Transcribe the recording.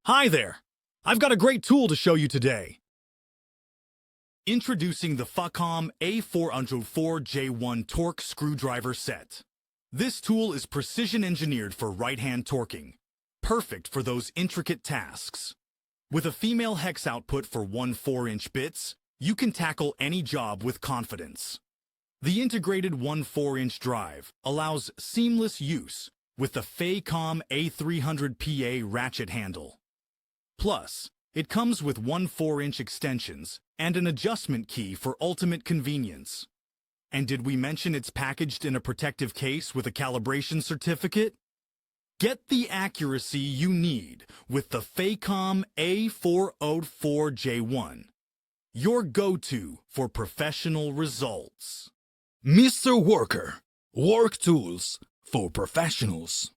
Hi there! I've got a great tool to show you today. Introducing the FACOM A.404J1 torque screwdriver set. This tool is precision engineered for right-hand torquing, perfect for those intricate tasks. With a female hex output for 1 4-inch bits, you can tackle any job with confidence. The integrated 1 4-inch drive allows seamless use with the FACOM A300PA ratchet handle. Plus, it comes with 1 4-inch extensions and an adjustment key for ultimate convenience. And did we mention it's packaged in a protective case with a calibration certificate? Get the accuracy you need with the FACOM A404J1, your go-to for professional results. Mr. Worker, work tools for professionals.